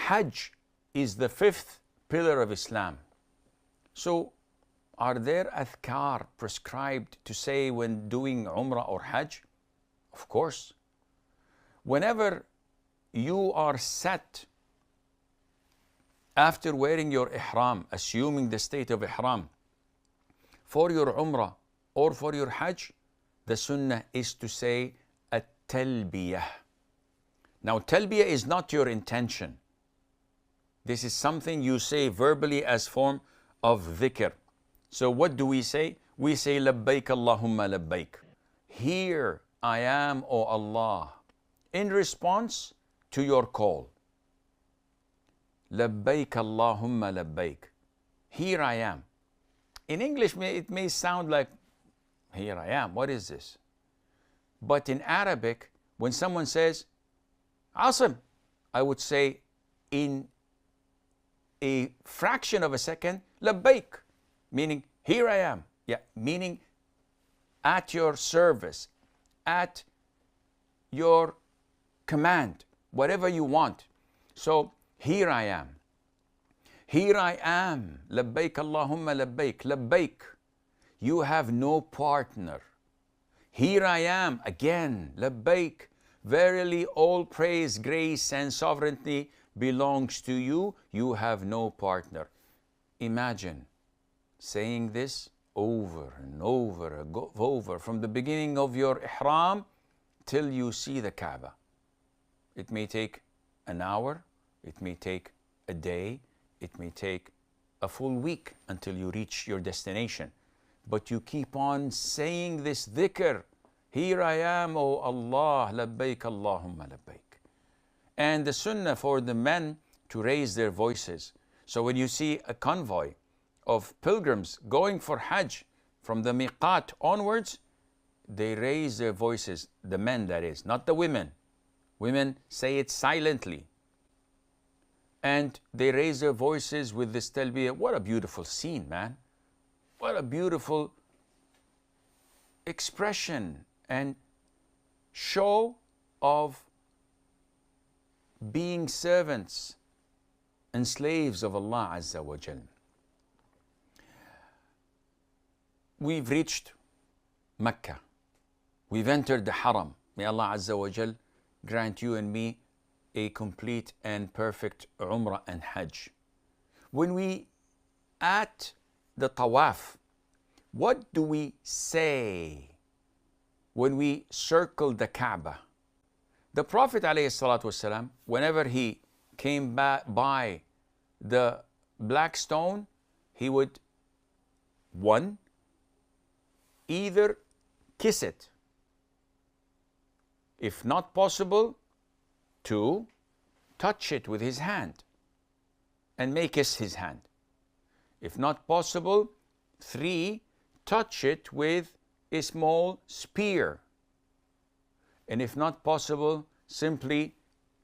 Hajj is the fifth pillar of Islam. So are there adhkar prescribed to say when doing Umrah or Hajj? Of course. Whenever you are set after wearing your ihram, assuming the state of ihram, for your Umrah or for your Hajj, the sunnah is to say Talbiyah. Now, Talbiyah is not your intention. This is something you say verbally as form of dhikr. So what do we say? We say Labbaik Allahumma Labbaik. Here I am, O Allah, in response to your call. Labbaik Allahumma Labbaik. Here I am. In English, it may sound like, here I am, what is this? But in Arabic, when someone says, Asim, I would say in a fraction of a second, Labbaik, meaning here I am. Yeah, meaning at your service, at your command, whatever you want. So here I am. Here I am. Labbaik Allahumma Labbaik. Labbaik. You have no partner. Here I am again. Labbaik. Verily all praise, grace and sovereignty belongs to you. You have no partner. Imagine saying this over and over and over from the beginning of your ihram till you see the Kaaba. It may take an hour, it may take a day, it may take a full week until you reach your destination. But you keep on saying this dhikr. Here I am, O Allah, Labbaik Allahumma Labbaik. And the sunnah for the men to raise their voices. So when you see a convoy of pilgrims going for Hajj from the miqat onwards, they raise their voices, the men that is, not the women. Women say it silently. And they raise their voices with this talbiyah. What a beautiful scene, man. What a beautiful expression and show of being servants and slaves of Allah Azza wa Jal. We've reached Mecca. We've entered the Haram. May Allah Azza wa Jal grant you and me a complete and perfect Umrah and Hajj. When we at the Tawaf, what do we say when we circle the Kaaba? The Prophet ﷺ, whenever he came by the black stone, he would, one, either kiss it. If not possible, two, touch it with his hand and may kiss his hand. If not possible, three, touch it with a small spear. And if not possible, simply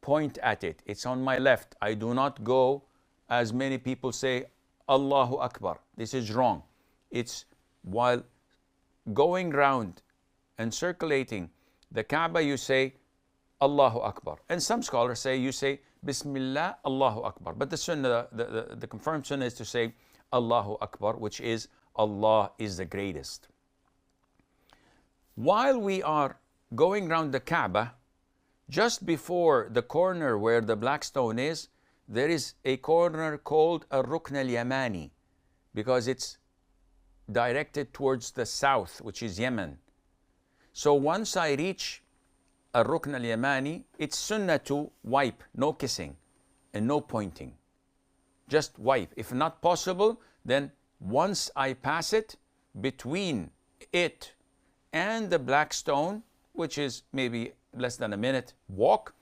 point at it. It's on my left. I do not go, as many people say, Allahu Akbar. This is wrong. It's while going round and circulating the Kaaba, you say Allahu Akbar. And some scholars say you say Bismillah, Allahu Akbar. But the sunnah, the confirmed sunnah is to say Allahu Akbar, which is Allah is the greatest. While we are going round the Kaaba, just before the corner where the black stone is, there is a corner called a Rukn al-Yamani, because it's directed towards the south, which is Yemen. So once I reach a Rukn al-Yamani, it's sunnah to wipe, no kissing and no pointing. Just wipe. If not possible, then once I pass it, between it and the black stone, which is maybe less than a minute walk,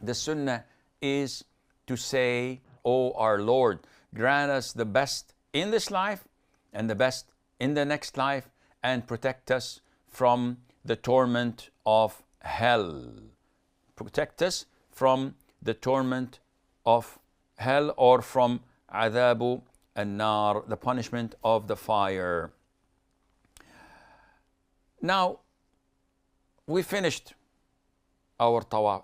the sunnah is to say, O our Lord, grant us the best in this life and the best in the next life, and protect us from the torment of hell. Protect us from the torment of hell, or from adhabu an-nar, the punishment of the fire. Now, we finished our tawaf.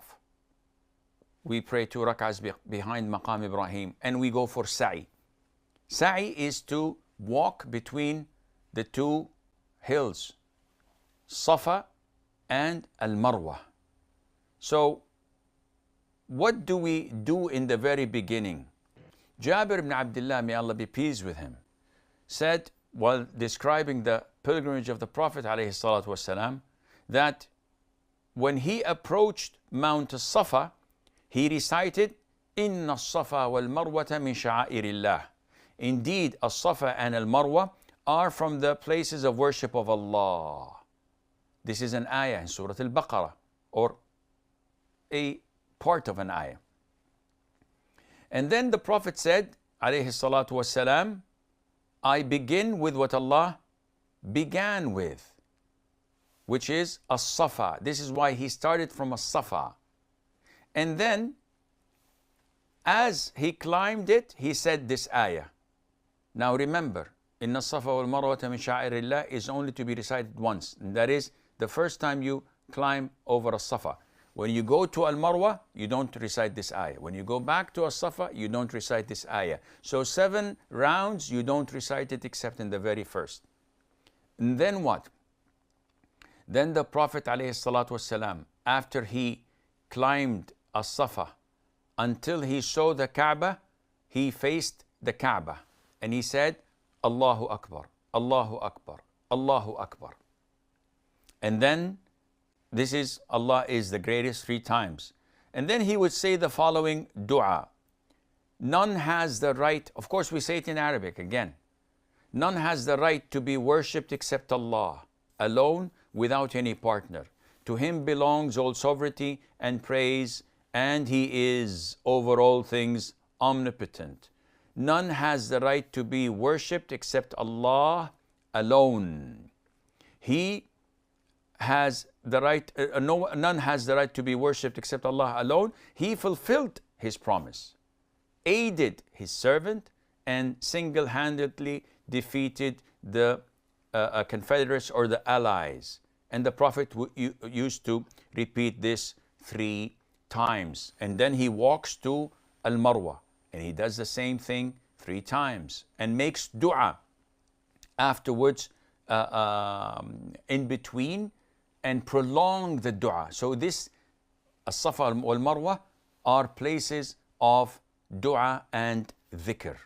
we pray 2 rak'ahs behind Maqam Ibrahim, and we go for sa'i. Sa'i is to walk between the two hills, Safa and Al-Marwa. So what do we do in the very beginning? Jabir ibn Abdullah, may Allah be pleased with him, said while describing the pilgrimage of the Prophet ﷺ, that when he approached Mount Safa, he recited, Inna as-Safa wal-Marwata min sha'airillah. Indeed, as-Safa and al-Marwa are from the places of worship of Allah. This is an ayah in Surah Al-Baqarah, or a part of an ayah. And then the Prophet said, alayhi salatu wassalam, I begin with what Allah began with, which is as-Safa. This is why he started from as-Safa. And then, as he climbed it, he said this ayah. Now remember, Inna as-Safa wal-Marwata min sha'airillah is only to be recited once. And that is the first time you climb over as-Safa. When you go to Al-Marwa, you don't recite this ayah. When you go back to As-Safa, you don't recite this ayah. So 7 rounds, you don't recite it except in the very first. And then what? Then the Prophet ﷺ, after he climbed As-Safa until he saw the Kaaba, he faced the Kaaba and he said, Allahu Akbar, Allahu Akbar, Allahu Akbar. And then this is Allah is the greatest 3 times. And then he would say the following dua. None has the right, of course we say it in Arabic again. None has the right to be worshipped except Allah, alone, without any partner. To him belongs all sovereignty and praise, and he is over all things omnipotent. None has the right to be worshipped except Allah alone. He has the right, none has the right to be worshipped except Allah alone. He fulfilled his promise, aided his servant, and single-handedly defeated the confederates or the allies. And the Prophet used to repeat this 3 times. And then he walks to Al-Marwa and he does the same thing 3 times and makes dua afterwards in between, and prolong the dua. So this As-Safa wal Marwa are places of dua and dhikr.